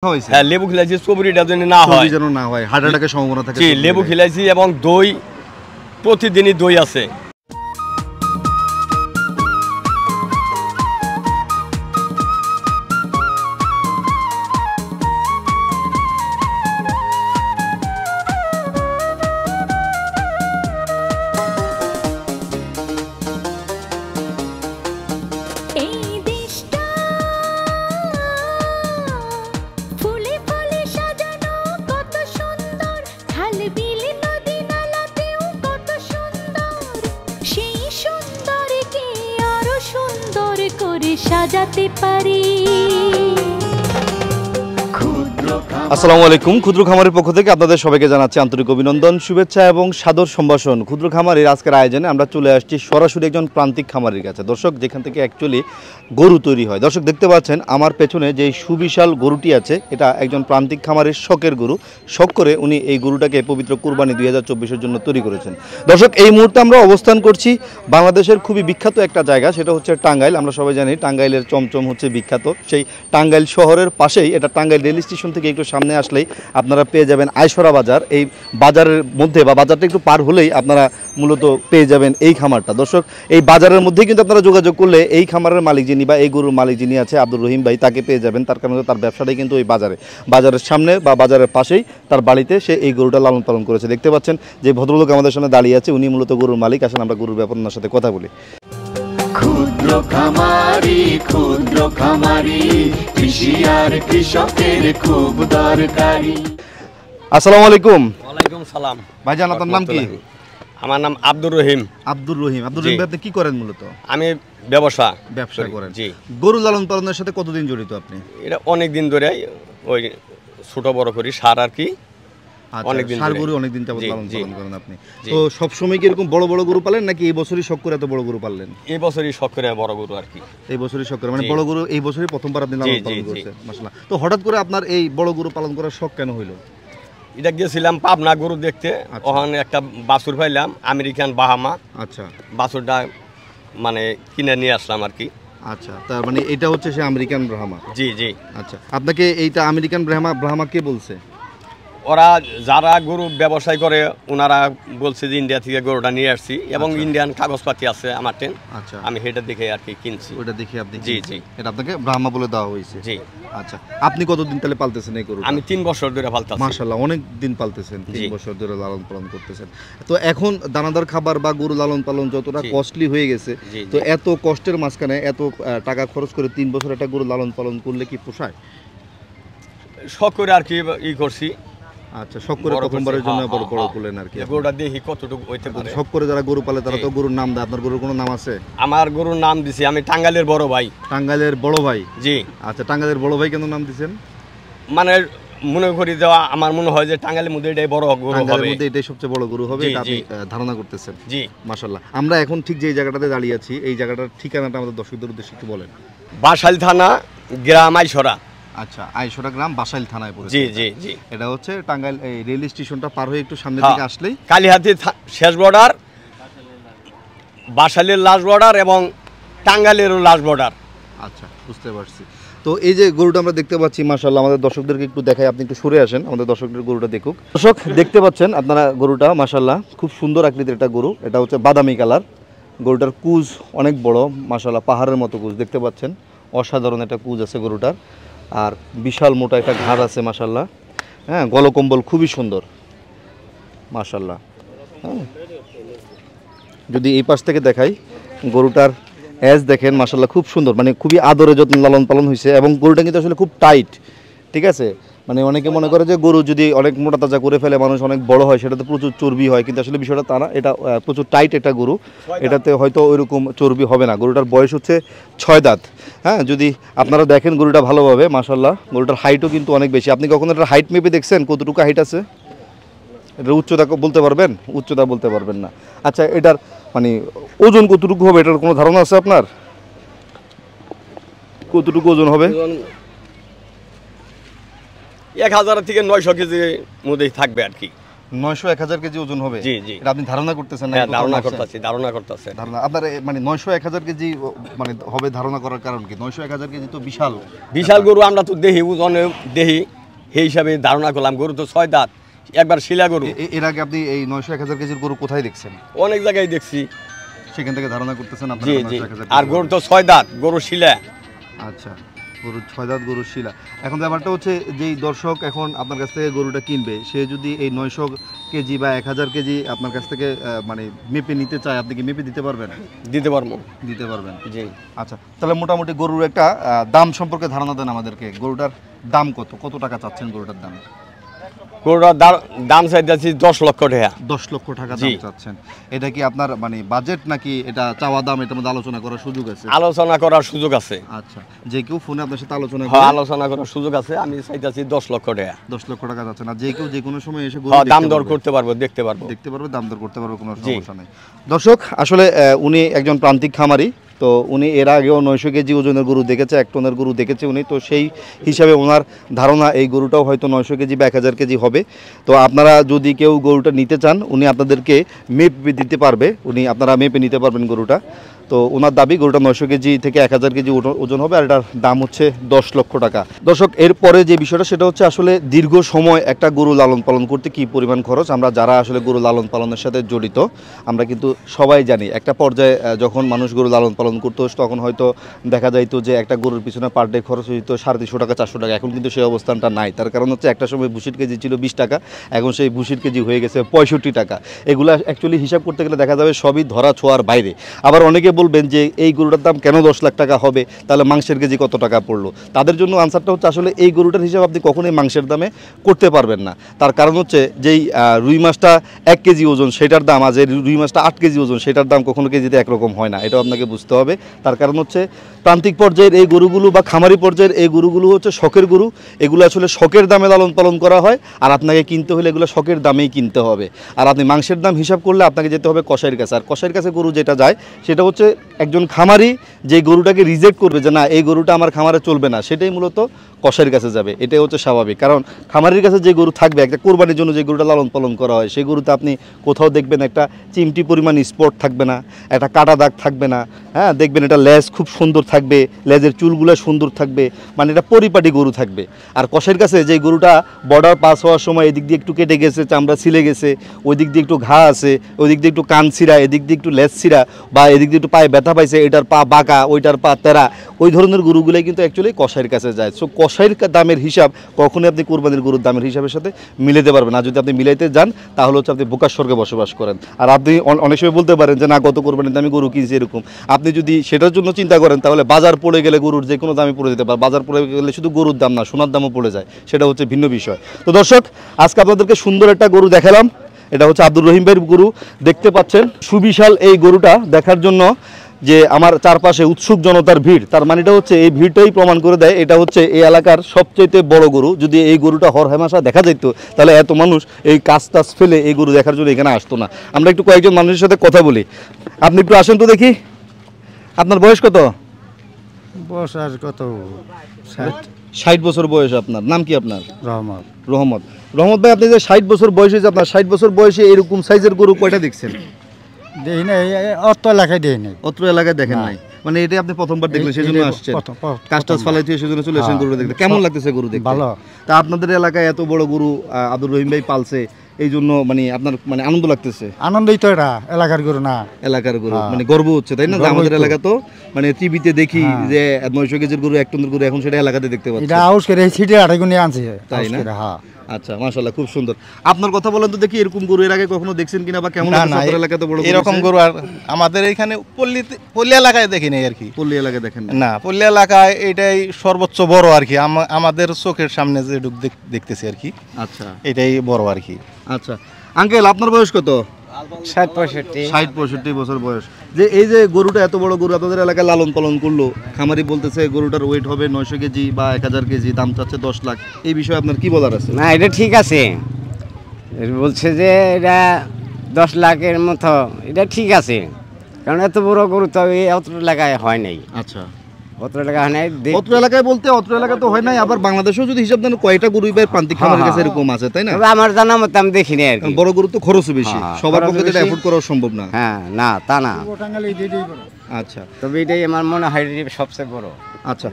হ্যাঁ, লেবু খেলাইছি চবরিটা যেন না হয়, হার্ট অ্যাটাকের সম্ভাবনা থাকে। লেবু খেলাইছি এবং দই, প্রতিদিনই দই আছে। আসসালামু আলাইকুম। ক্ষুদ্র খামারের পক্ষ থেকে আপনাদের সবাইকে জানাচ্ছি আন্তরিক অভিনন্দন, শুভেচ্ছা এবং সাদর সম্ভাষণ। ক্ষুদ্র খামারের আজকের আয়োজনে আমরা চলে আসছি সরাসরি একজন প্রান্তিক খামারের কাছে। দর্শক, যেখান থেকে অ্যাকচুয়ালি গরু তৈরি হয়। দর্শক, দেখতে পাচ্ছেন আমার পেছনে যে সুবিশাল গরুটি আছে, এটা একজন প্রান্তিক খামারের শখের গরু। শখ করে উনি এই গরুটাকে পবিত্র কুরবানি 2024-এর জন্য তৈরি করেছেন। দর্শক, এই মুহূর্তে আমরা অবস্থান করছি বাংলাদেশের খুবই বিখ্যাত একটা জায়গা, সেটা হচ্ছে টাঙ্গাইল। আমরা সবাই জানি টাঙ্গাইলের চমচম হচ্ছে বিখ্যাত। সেই টাঙ্গাইল শহরের পাশেই, এটা টাঙ্গাইল রেল স্টেশন থেকে একটু সামনে আসলেই আপনারা পেয়ে যাবেন আয়সরা বাজার। এই বাজারের মধ্যে বা বাজারটা একটু পার হলেই আপনারা মূলত পেয়ে যাবেন এই খামারটা। দর্শক, এই বাজারের মধ্যেই কিন্তু আপনারা যোগাযোগ করলে এই খামারের মালিক যিনি বা এই গরুর মালিক যিনি আছে আব্দুর রহিম ভাই, তাকে পেয়ে যাবেন। তার কারণে তার ব্যবসাটাই কিন্তু ওই বাজারের সামনে বা বাজারের পাশেই তার বাড়িতে সে এই গরুটা লালন পালন করেছে। দেখতে পাচ্ছেন যে ভদ্রলোক আমাদের সামনে দাঁড়িয়ে আছে, উনি মূলত গরুর মালিক। আসেন আমরা গরুর ব্যাপারে ওনার সাথে কথা বলি। ক্ষুদ্র খামারি কৃষি আর কৃষকের খুব দরকারি। আসসালামু আলাইকুম। ওয়ালাইকুম সালাম। ভাইজান, আপনার নাম কি? আমার নাম আব্দুর রহিম। আব্দুর রহিম আপনি কি করেন মূলত? আমি ব্যবসা করেন। জি। গরু লালন পালনের সাথে কতদিন জড়িত আপনি? এটা অনেক দিন ধরে, ওই ছোট বড় করি সার আর কি। অনেকদিন যাবত লালন পালন করেন আপনি। তো সবসময় কি এরকম বড় বড় গরু পালেন, নাকি এই বছরই শখ করে এত বড় গরু পাললেন? এই বছরই শখ করে বড় গরু আর কি। এই বছরই শখ করে, মানে বড় গরু এই বছরই প্রথমবার আপনি লালন পালন করেছেন। মাশাআল্লাহ। তো হঠাৎ করে আপনার এই বড় গরু পালন করার শখ কেন হইলো? এটা গেছিলাম পাবনা গরু দেখতে। ওখানে একটা বাছুর পাইলাম, আমেরিকান বাহামা। আচ্ছা। বাছুরটা মানে কিনে নিয়ে আসলাম আর কি। আচ্ছা, তার মানে এটা হচ্ছে সে আমেরিকান ব্রাহ্মা? জি জি। আচ্ছা, আপনাকে এইটা আমেরিকান ব্রাহ্মা কে বলছে? ওরা যারা গরু ব্যবসায় করে ওনারা বলছে যে ইন্ডিয়া থেকে গরুটা নিয়ে আসছি এবং ইন্ডিয়ান কাগজপাতি আছে আমার টেন। আচ্ছা, আমি সেটা দেখে আর কি কিনছি। ওটা দেখে আপনি? জি জি। এটা আপনাকে ব্রাহ্মা বলে দেওয়া হয়েছে? জি। আচ্ছা, আপনি কতদিন তাহলে পালতেছেন এই গরু? আমি 3 বছর ধরে পালতেছি। মাশাআল্লাহ, অনেক দিন পালতেছেন, 3 বছর ধরে লালন পালন করতেছেন। তো এখন দানাদার খাবার বা গরু লালন পালন যতটা কস্টলি হয়ে গেছে, তো এত কষ্টের মাঝখানে এত টাকা খরচ করে 3 বছর একটা গরু লালন পালন করলে কি পোষায়? শখ করে আর কি করছি। আচ্ছা, শখ করে প্রথমবারের জন্য বড় করলেন আর কি। গরুটা দেখি কতটুকু হইতে পারে। শখ করে যারা গরু পালে তারা তো গরুর নাম দেয়। আপনার গরুর কোনো নাম আছে? আমার গরুর নাম দিছি আমি টাঙ্গাইলের বড় ভাই। টাঙ্গাইলের বড় ভাই? জি। আচ্ছা, টাঙ্গাইলের বড় ভাই কেন নাম দিবেন? মানে মনে করি দেওয়া, আমার মনে হয় যে টাঙ্গাইলের মধ্যে এটাই বড় গরু হবে, টাঙ্গাইলের মধ্যে এটাই সবচেয়ে বড় গরু হবে, এটা আপনি ধারণা করতেছেন? জি। মাশাআল্লাহ। আমরা এখন ঠিক যে জায়গাটাতে দাঁড়িয়ে আছি, এই জায়গাটার ঠিকানাটা আমাদের দর্শকদের উদ্দেশ্যে একটু বলেন। বাসাইল থানা, গ্রাম আইসরা। আচ্ছা, আইসরা গ্রাম বাসাইল থানায় পড়েছে। জি জি জি। এটা হচ্ছে টাঙ্গাইল এই রেল স্টেশনটা পার হয়ে একটু সামনে দিকে আসলেই কালীহাতি শেষ বর্ডার, বাসাইলের লাস্ট বর্ডার এবং টাঙ্গাইলেরও লাস্ট বর্ডার। আচ্ছা, বুঝতে পারছি। তো এই যে গরুটা আমরা দেখতে পাচ্ছি, মাশাআল্লাহ, আমাদের দর্শকদেরকে একটু দেখাই, আপনি একটু সরে আসেন, আমাদের দর্শকদের গরুটা দেখুক। দর্শক, দেখতে পাচ্ছেন আপনারা গরুটা, মাশাআল্লাহ, খুব সুন্দর আকৃতির একটা গরু। এটা হচ্ছে বাদামি কালার। গরুটার কুজ অনেক বড়, মাশাআল্লাহ, পাহাড়ের মতো কুজ দেখতে পাচ্ছেন। অসাধারণ একটা কুজ আছে গরুটার, আর বিশাল মোটা একটা ঘাড় আছে, মাশাআল্লাহ। হ্যাঁ, গলকম্বল খুবই সুন্দর, মাশাআল্লাহ। হ্যাঁ, যদি এই পাশ থেকে দেখাই গরুটার এজ দেখেন, মাশাআল্লাহ, খুব সুন্দর, মানে খুবই আদরে যত্ন লালন পালন হয়েছে। এবং গরুটা কিন্তু আসলে খুব টাইট, ঠিক আছে? মানে অনেকে মনে করে যে গরু যদি অনেক মোটা তাজা করে ফেলে মানুষ অনেক বড় হয়, সেটাতে প্রচুর চর্বি হয়, কিন্তু আসলে বিষয়টা তা না। এটা প্রচুর টাইট একটা গরু, এটাতে হয়তো ওইরকম চর্বি হবে না। গরুটার বয়স হচ্ছে 6 দাঁত। হ্যাঁ, যদি আপনারা দেখেন গরুটা ভালোভাবে, মাশাআল্লাহ, গরুটার হাইটও কিন্তু অনেক বেশি। আপনি কখনো এটার হাইট মেপে দেখছেন কতটুকু হাইট আছে? এটার উচ্চতা বলতে পারবেন? উচ্চতা বলতে পারবেন না। আচ্ছা, এটার মানে ওজন কতটুকু হবে, এটার কোনো ধারণা আছে আপনার? কতটুকু ওজন হবে? 1000 থেকে 900 কেজির মধ্যেই থাকবে আর কি। 900-1000 কেজি ওজন হবে? জি জি, এটা আপনি ধারণা করতেছেন না? ধারণা করতেছি। ধারণা আপনার মানে 900-1000 কেজি মানে হবে ধারণা করার কারণ কি? 900-1000 কেজি তো বিশাল বিশাল গরু, আমরা তো দেখি ওজনে দেখি, সেই হিসাবে ধারণা করলাম। গরু তো 6 দাঁত, একবার শিলা গরু। এর আগে আপনি এই 900-1000 কেজির গরু কোথায় দেখছেন? অনেক জায়গায় দেখছি, সেখান থেকে ধারণা করতেছেন জি আপনারা জি। 900-1000 আর গরু তো 6 দাঁত, গরু শিলা। আচ্ছা, গরু 6 দাঁত, গরু শিলা। এখন ব্যাপারটা হচ্ছে যেই দর্শক এখন আপনার কাছ থেকে গরুটা কিনবে, সে যদি এই 900 কেজি বা 1000 কেজি আপনার কাছ থেকে মানে মেপে নিতে চায়, আপনি কি মেপে দিতে পারবেন? দিতে পারবো। দিতে পারবেন, জি। আচ্ছা, তাহলে মোটামুটি গরুর একটা দাম সম্পর্কে ধারণা দেন আমাদেরকে। গরুটার দাম কত টাকা চাচ্ছেন গরুটার দাম? গরুটার দাম চাইতেছি 10 লক্ষ টাকা। 10 লক্ষ টাকা দাম চাচ্ছেন। এটা কি আপনার মানে বাজেট নাকি এটা চাওয়া দাম? এটার মধ্যে আলোচনা করার সুযোগ আছে? আলোচনা করার সুযোগ আছে। আচ্ছা, যে কেউ ফোনে আপনার সাথে আলোচনা হ্যাঁ, আলোচনা করার সুযোগ আছে। আমি চাইতেছি 10 লক্ষ টাকা। 10 লক্ষ টাকা যাচ্ছে না, যে কেউ যে কোনো সময় এসে দাম দর করতে পারবো, দেখতে পারবো, দাম দর করতে পারবো, কোনো সমস্যা নেই। দর্শক, আসলে উনি একজন প্রান্তিক খামারি, তো উনি এর আগেও 900 কেজি ওজনের গরু দেখেছে, 1 টনের গরু দেখেছে উনি, তো সেই হিসাবে ওনার ধারণা এই গরুটাও হয়তো 900 কেজি বা 1000 কেজি হবে। তো আপনারা যদি কেউ গরুটা নিতে চান, উনি আপনাদেরকে মেপে দিতে পারবে, আপনারা মেপে নিতে পারবেন গরুটা। তো ওনার দাবি গরুটা 900 কেজি থেকে 1000 কেজি ওজন হবে, আর এটার দাম হচ্ছে 10 লক্ষ টাকা। দর্শক, এরপরে যে বিষয়টা সেটা হচ্ছে আসলে দীর্ঘ সময় একটা গরু লালন পালন করতে কি পরিমাণ খরচ। আমরা যারা আসলে গরু লালন পালনের সাথে জড়িত, আমরা কিন্তু সবাই জানি একটা পর্যায়ে যখন মানুষ গরু লালন পালন করতো, তখন হয়তো দেখা যাইতো যে একটা গরুর পিছনে পার ডে খরচ হইতো 350 টাকা 400 টাকা। এখন কিন্তু সেই অবস্থানটা নাই। তার কারণ হচ্ছে একটা সময় ভুসির কেজি ছিল 20 টাকা, এখন সেই ভুসির কেজি হয়ে গেছে 65 টাকা। এগুলো অ্যাকচুয়ালি হিসাব করতে গেলে দেখা যাবে সবই ধরা ছোঁয়ার বাইরে। আবার অনেকে বলবেন যে এই গরুটার দাম কেন 10 লাখ টাকা হবে, তাহলে মাংসের কেজি কত টাকা পড়লো? তাদের জন্য আনসারটা হচ্ছে আসলে এই গরুটার হিসাব আপনি কখনোই মাংসের দামে করতে পারবেন না। তার কারণ হচ্ছে যেই রুই মাছটা 1 কেজি ওজন সেটার দাম, আর যে রুই মাছটা 8 কেজি ওজন সেটার দাম কখনো কেজিতে একরকম হয় না, এটাও আপনাকে বুঝতে হবে। তার কারণ হচ্ছে প্রান্তিক পর্যায়ের এই গরুগুলো বা খামারি পর্যায়ের এই গরুগুলো হচ্ছে শখের গরু। এগুলো আসলে শখের দামে লালন পালন করা হয়, আর আপনাকে কিনতে হলে এগুলো শখের দামেই কিনতে হবে। আর আপনি মাংসের দাম হিসাব করলে আপনাকে যেতে হবে কসাইয়ের কাছে, আর কসাইয়ের কাছে গরু যেটা যায় সেটা হচ্ছে একজন খামারি যে গরুটাকে রিজেক্ট করবে যে না এই গরুটা আমার খামারে চলবে না, সেটাই মূলত কসাইয়ের কাছে যাবে। এটাই হচ্ছে স্বাভাবিক, কারণ খামারির কাছে যে গরু থাকবে, একটা কোরবানির জন্য যে গরুটা লালন পালন করা হয়, সেই গরুতে আপনি কোথাও দেখবেন একটা চিমটি পরিমাণ স্পট থাকবে না, একটা কাটা দাগ থাকবে না, হ্যাঁ, দেখবেন এটা লেজ খুব সুন্দর থাকবে, লেজের চুলগুলো সুন্দর থাকবে, মানে এটা পরিপাটি গরু থাকবে। আর কসাইয়ের কাছে যে গরুটা বর্ডার পাস হওয়ার সময় এদিক দিয়ে একটু কেটে গেছে, চামড়া ছিলে গেছে, ওই দিক দিয়ে একটু ঘা আছে, ওই দিক দিয়ে একটু কান ছিঁড়া, এদিক দিয়ে একটু লেজ ছিঁড়া, বা এদিক দিয়ে একটু পায়ে ব্যথা পাইছে, এটার পা বাঁকা, ওইটার পা তেরা, ওই ধরনের গরুগুলোই কিন্তু অ্যাকচুয়ালি কসাইয়ের কাছে যায়। সো কসাইয়ের দামের হিসাব কখনোই আপনি কোরবানির গরুর দামের হিসাবের সাথে মিলাতে পারবেন না। যদি আপনি মিলাইতে যান তাহলে হচ্ছে আপনি বোকার স্বর্গে বসবাস করেন। আর আপনি অনেক সময় বলতে পারেন যে না গত কোরবানির দামে গরু কিনছি এরকম, আপনি যদি সেটার জন্য চিন্তা করেন তাহলে বাজার পড়ে গেলে গরুর যে কোনো দামে পড়ে যেতে পারে। বাজার পড়ে গেলে শুধু গরুর দাম না, সোনার দামও পড়ে যায়, সেটা হচ্ছে ভিন্ন বিষয়। তো দর্শক, আজকে আপনাদেরকে সুন্দর একটা গরু দেখালাম। এটা হচ্ছে আব্দুর রহিম ভাইয়ের গরু। দেখতে পাচ্ছেন সুবিশাল এই গরুটা দেখার জন্য যে আমার চারপাশে উৎসুক জনতার ভিড়, তার মানেটা হচ্ছে এই ভিড়টাই প্রমাণ করে দেয় এটা হচ্ছে এই এলাকার সবচেয়ে বড় গরু। যদি এই গরুটা হরহামেশা দেখা যেত তাহলে এত মানুষ এই কাজ টাজ ফেলে এই গরু দেখার জন্য এখানে আসতো না। আমরা একটু কয়েকজন মানুষের সাথে কথা বলি। আপনি একটু আসেন তো দেখি, আপনার বয়স কত? বয়স আর কত? 60 বছর বয়স। আপনার নাম কি? আপনার রহমত। রহমত। রহমত ভাই, আপনি যে 60 বছর বয়সে, আপনার 60 বছর বয়সে এরকম সাইজের গরু কয়টা দেখছেন? দেখি নাই, অত এলাকায় দেখি নাই। অত্র এলাকায় দেখেন নাই, মানে এটা আপনি প্রথমবার দেখলেন সেজন্য আসছেন? কাজটাজ ফালাইতে সেজন্য চলে আসেন গরু দেখতে। কেমন লাগতেছে গরু দেখতে? ভালো। তা আপনাদের এলাকায় এত বড় গরু আব্দুর রহিম ভাই পালছে, এই জন্য মানে আপনার মানে আনন্দ লাগতেছে? আনন্দই তো, এটা এলাকার গরু না, এলাকার গরু, মানে গর্ব হচ্ছে তাই না? আমাদের এলাকা তো মানে টিভিতে দেখি যে 900 কেজির গরু 1 টনের গরু, এখন সেটা এলাকাতে দেখতে পাচ্ছি। এটা আউস করে সিটে আড়াইগুনি আনছে, তাই না? হ্যাঁ। আচ্ছা, মাশাআল্লাহ, খুব সুন্দর। আপনার কথা বলেন তো দেখি, এরকম গরু এর আগে কখনো দেখছেন কিনা, বা কেমন লাগছে আপনাদের এলাকাতে বড় এরকম গরু? আর আমাদের এখানে পল্লী এলাকায় দেখি নাই আর কি। পল্লী এলাকায় দেখেন না, পল্লী এলাকায় এটাই সর্বোচ্চ বড় আর কি, আমাদের চোখের সামনে যে দেখতেছি আর কি। আচ্ছা, এটাই বড় আর কি। আচ্ছা আঙ্কেল, আপনার বয়স কত? 60-65 বছর বয়স। যে এই যে গরুটা এত বড় গরু আপনাদের এলাকায় লালন পালন করলো, খামারি বলতেছে গরুটার ওয়েট হবে 900 কেজি বা 1000 কেজি, দাম চাচ্ছে 10 লাখ, এই বিষয়ে আপনার কি বলার আছে? না, এটা ঠিক আছে, বলছে যে এটা 10 লাখের মতো, এটা ঠিক আছে, কারণ এত বড় গরু তো এই অত এলাকায় হয় নাই। আচ্ছা, অত এলাকা হয় নাই অত্র এলাকায় বলতে অত্র এলাকা তো হয় নাই, আবার বাংলাদেশেও যদি হিসাব দেন কয়টা গরু ভাই প্রান্তিক খামারের কাছে এরকম আছে, তাই না? তবে আমার জানা মতে আমি দেখিনি আর কি। বড় গরু তো খরচও বেশি, সবার পক্ষে এটা এফোর্ড করা সম্ভব না। হ্যাঁ, না তা না। আচ্ছা, তবে এটাই আমার মনে হয় সবচেয়ে বড়। আচ্ছা,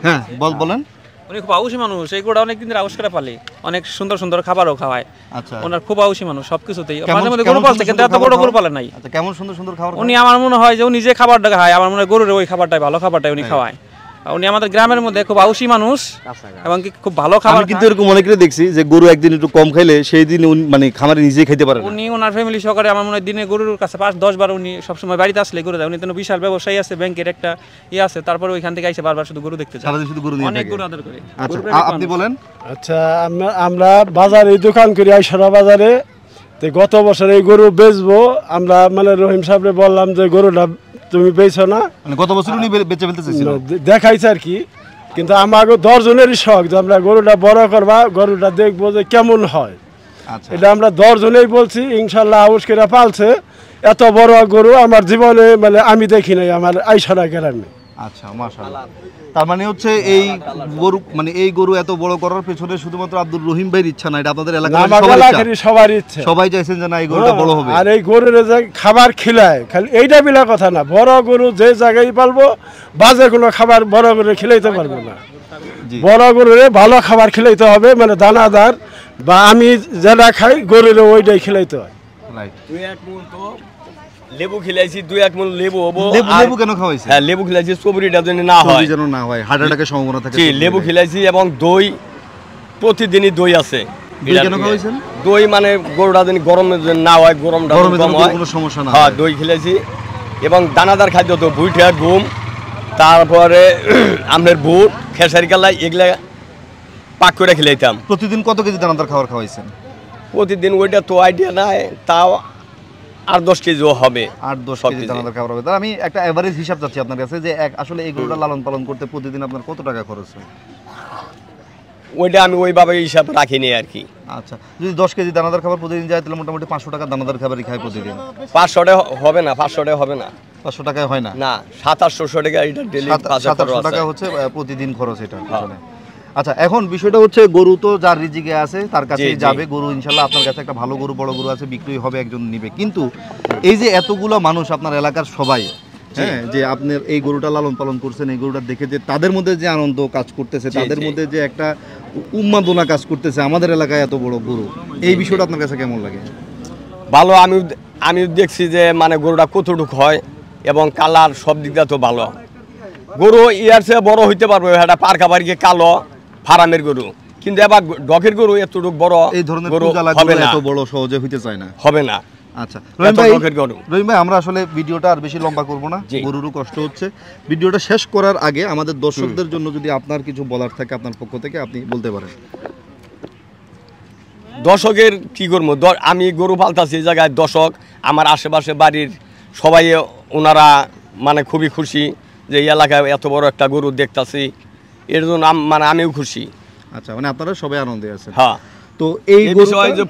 হ্যাঁ বলেন। উনি খুব আউসী মানুষ, এই গোটা অনেক দিন ধরে আউস করে পালে, অনেক সুন্দর সুন্দর খাবারও খাওয়ায়। আচ্ছা, ওনার খুব আউসী মানুষ সবকিছুতেই, মাঝে মধ্যে গরু পালছে কিন্তু এত বড় গরু পালে নাই। আচ্ছা, কেমন সুন্দর সুন্দর খাবার উনি আমার মনে হয় যে উনি যে খাবারটা খায়, আমার মনে হয় গরুর ওই খাবারটাই ভালো খাবারটাই উনি খাওয়ায়। উনি আমাদের গ্রামের মধ্যে খুব আউসী মানুষ এবং কি খুব ভালো খাবার। আমি কিন্তু এরকম অনেকেরই দেখছি যে গরু একদিন একটু কম খাইলে সেই দিন মানে খামারে নিজেই খেতে পারে না। উনি ওনার ফ্যামিলি সহকারে আমার মনে হয় দিনে গরুর কাছে 5-10 বার উনি সবসময় বাড়িতে আসলে গরু দেয়। উনি তো বিশাল ব্যবসায়ী আছে, ব্যাংকের একটা আছে, তারপরে ওইখান থেকে এসে বারবার শুধু গরু দেখতে যায়, সারাদিন শুধু গরু নিয়ে অনেক থাকে। গরু আদর করে। আচ্ছা, আপনি বলেন। আচ্ছা, আমরা বাজারে দোকান করি আইসারা বাজারে, তো গত বছর এই গরু বেচবো, আমরা মানে রহিম সাহেবরে বললাম যে গরুটা তুমি বেচো না, মানে গত বছর উনি বেচে ফেলতে চাইছিলেন, দেখাইছে আর কি। কিন্তু আমাকে 10 জনেরই শখ যে আমরা গরুটা বড় করবা, গরুটা দেখবো যে কেমন হয়। আচ্ছা, এটা আমরা 10 জনেই বলছি, ইনশাল্লাহ আউস করে পালছে। এত বড় গরু আমার জীবনে মানে আমি দেখি নাই আমার আইসারা গ্রামে। আচ্ছা, মাশাআল্লাহ। তার মানে হচ্ছে এই গরু, মানে এই গরু এত বড় করার পেছনে শুধুমাত্র আব্দুর রহিম ভাইয়ের ইচ্ছা না, এটা আপনাদের এলাকার সবার ইচ্ছা। সবাই চাইছেন যে না এই গরুটা বড় হবে। আর এই গরুর যে খাবার খিলায়, খালি এইটা বিলা কথা না, বড় গরু যে জায়গায় পালবো বাজে কোনো খাবার বড় গরু খিলাইতে পারবো না। বড় গরুরে ভালো খাবার খিলাইতে হবে, মানে দানাদার, বা আমি যেটা খাই গরুরে ওইটাই খিলাইতে হয়। লেবু খিলাইছি, 2-1 মণ লেবু হবো। লেবু কেন খাওয়াইছি? হ্যাঁ, লেবু খিলাইছি চবরিটা যেন না হয়, যেন না হয়, হার্ট অ্যাটাকের সম্ভাবনা থাকে। জি, লেবু খিলাইছি এবং দই, প্রতিদিনই দই আছে। দই কেন খাওয়াইছেন? দই মানে গরুটা যেন গরমে যেন না হয়, গরমটা কম হয়, কোনো সমস্যা না। হ্যাঁ, দই খিলাইছি এবং দানাদার খাদ্য তো ভুইটা, গম, তারপরে আমাদের বুট, খেসারি কালাই, এগুলা পাক করে খিলাইতাম। প্রতিদিন কত কেজি দানাদার খাবার খাওয়াইছেন? প্রতিদিন ওইটা তো আইডিয়া নাই, তাও 8-10 কেজিও হবে। 8-10 কেজি দানাদার খাবার হবে। তাহলে আমি একটা এভারেজ হিসাব চাচ্ছি আপনার কাছে যে আসলে এই গরুটা লালন পালন করতে প্রতিদিন আপনার কত টাকা খরচ হয়? ওইটা আমি ওইভাবে হিসাব রাখিনি আর কি। আচ্ছা, যদি 10 কেজি দানাদার খাবার প্রতিদিন যায় তাহলে মোটামুটি 500 টাকা দানাদার খাবারই খায় প্রতিদিন। 500 টাকা হবে না, 500 টাকা হবে না, 500 টাকায় হয় না। না, 700-800 টাকা এটা ডেইলি 700 টাকা হচ্ছে প্রতিদিন খরচ এটা পিছনে। আচ্ছা, এখন বিষয়টা হচ্ছে গরু তো যার রিজিকে আছে তার কাছেই যাবে গরু, ইনশাআল্লাহ আপনার কাছে একটা ভালো গরু, বড় গরু আছে, বিক্রি হবে, একজন নিবে। কিন্তু এই যে এতগুলো মানুষ আপনার এলাকার সবাই, হ্যাঁ, যে আপনার এই গরুটা লালন পালন করছেন, এই গরুটা দেখে যে তাদের মধ্যে যে আনন্দ কাজ করতেছে, তাদের মধ্যে যে একটা উন্মাদনা কাজ করতেছে, আমাদের এলাকায় এত বড় গরু, এই বিষয়টা আপনার কাছে কেমন লাগে? ভালো। আমি দেখছি যে মানে গরুটা কতটুকু হয় এবং কালার সব দিক দিয়ে তো ভালো। গরু ইয়ার চেয়ে বড় হইতে পারবে, এটা পারকাবাড়িকে কালো ফার্মের গরু, কিন্তু এবার ডকের গরু এতটুকু বড় এই ধরনের গরু হবে না, এত বড় সহজে হইতে চায় না, হবে না। আচ্ছা রহিম ভাই, আমরা আসলে ভিডিওটা আর বেশি লম্বা করব না, গরুরও কষ্ট হচ্ছে। ভিডিওটা শেষ করার আগে আমাদের দর্শকদের জন্য যদি আপনার কিছু বলার থাকে আপনার পক্ষ থেকে আপনি বলতে পারেন। দর্শকের কি করবো, আমি গরু পালতাছি এই জায়গায়, দর্শক আমার আশেপাশে বাড়ির সবাই ওনারা মানে খুবই খুশি যে এই এলাকায় এত বড় একটা গরু দেখতাছি, এর জন্য মানে আমিও খুশি। আচ্ছা, মানে আপনারা সবাই আনন্দে আছেন। হ্যাঁ, তো এই বিষয়ে যে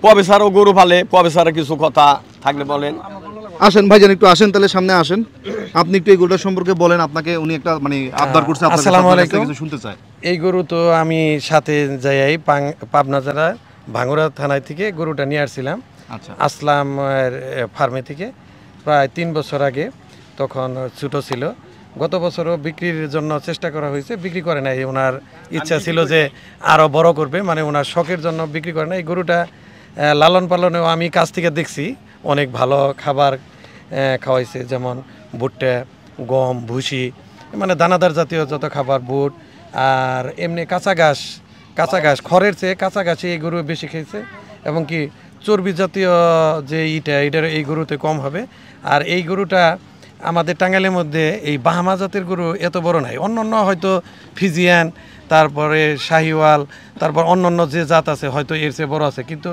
প্রফেসরও গরু পালে, প্রফেসরের কিছু কথা থাকলে বলেন। আসেন ভাইজান, একটু আসেন, তাহলে সামনে আসেন, আপনি একটু এই গরুটার সম্পর্কে বলেন। আপনাকে উনি একটা মানে আবদার করছে, আসসালামু আলাইকুম, কিছু শুনতে চাই। এই গরু তো আমি সাথে যাই পাবনা জেলা ভাঙ্গুড়া থানায় থেকে গরুটা নিয়ে আসছিলাম। আচ্ছা, আসলাম ফার্মে থেকে প্রায় 3 বছর আগে, তখন ছোট ছিল। গত বছরও বিক্রির জন্য চেষ্টা করা হয়েছে, বিক্রি করে নাই। ওনার ইচ্ছা ছিল যে আরও বড় করবে, মানে ওনার শখের জন্য বিক্রি করে না। এই গরুটা লালন পালনেও আমি কাছ থেকে দেখছি, অনেক ভালো খাবার খাওয়াইছে, যেমন ভুট্টা, গম, ভুসি, মানে দানাদার জাতীয় যত খাবার, বুট, আর এমনি কাঁচা ঘাস, খড়ের চেয়ে কাঁচা ঘাসে এই গরু বেশি খেয়েছে, এবং কি চর্বি জাতীয় যে এটার এই গরুতে কম হবে। আর এই গরুটা আমাদের টাঙ্গাইলের মধ্যে এই বাহামা জাতের গরু এত বড় নাই, অন্য হয়তো ফিজিয়ান, তারপরে শাহিওয়াল, তারপর অন্য যে জাত আছে হয়তো এর চেয়ে বড় আছে, কিন্তু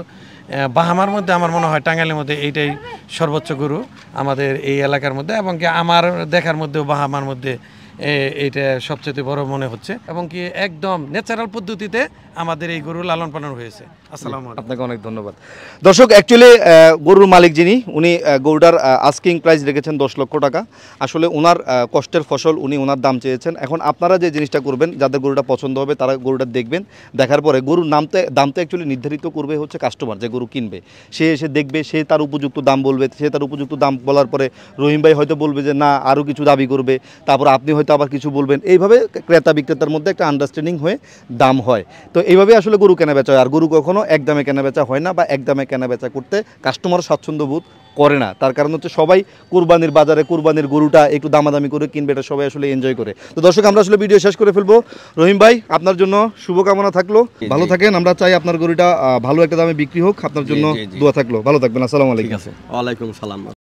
বাহামার মধ্যে আমার মনে হয় টাঙ্গাইলের মধ্যে এইটাই সর্বোচ্চ গরু আমাদের এই এলাকার মধ্যে, এবং কি আমার দেখার মধ্যেও বাহামার মধ্যে এইটা সবচেয়ে বড় মনে হচ্ছে এবং কি একদম ন্যাচারাল পদ্ধতিতে আমাদের এই গরু লালন পালন হয়েছে। আসসালামু আলাইকুম। আপনাকে অনেক ধন্যবাদ। দর্শক, অ্যাকচুয়ালি গরুর মালিক যিনি, উনি গরুটার আস্কিং প্রাইস রেখেছেন 10 লক্ষ টাকা। আসলে ওনার কষ্টের ফসল, উনি ওনার দাম চেয়েছেন। এখন আপনারা যে জিনিসটা করবেন, যাদের গরুটা পছন্দ হবে তারা গরুটা দেখবেন, দেখার পরে গরুর দামটা অ্যাকচুয়ালি নির্ধারিত করবে হচ্ছে কাস্টমার, যে গরু কিনবে সে এসে দেখবে, সে তার উপযুক্ত দাম বলবে। সে তার উপযুক্ত দাম বলার পরে রহিম ভাই হয়তো বলবে যে না আরও কিছু দাবি করবে, তারপর আপনি হয়তো আবার কিছু বলবেন। এইভাবে ক্রেতা বিক্রেতার মধ্যে একটা আন্ডারস্ট্যান্ডিং হয়ে দাম হয়। তো এইভাবে আসলে গরু কেনা বেচা হয়। আর গরু কখনো একদমে কেনা বেচা হয় না, বা একদমে কেনা বেচা করতে কাস্টমার স্বাচ্ছন্দ্য বোধ করে না। তার কারণ হচ্ছে সবাই কুরবানির বাজারে কুরবানির গরুটা একটু দামাদামি করে কিনবে, এটা সবাই আসলে এনজয় করে। তো দর্শক, আমরা আসলে ভিডিও শেষ করে ফেলবো। রহিম ভাই, আপনার জন্য শুভকামনা থাকলো, ভালো থাকেন। আমরা চাই আপনার গরুটা ভালো একটা দামে বিক্রি হোক, আপনার জন্য দোয়া থাকলো। ভালো থাকবেন। আসসালামু আলাইকুম। ঠিক আছে, ওয়ালাইকুম সালাম।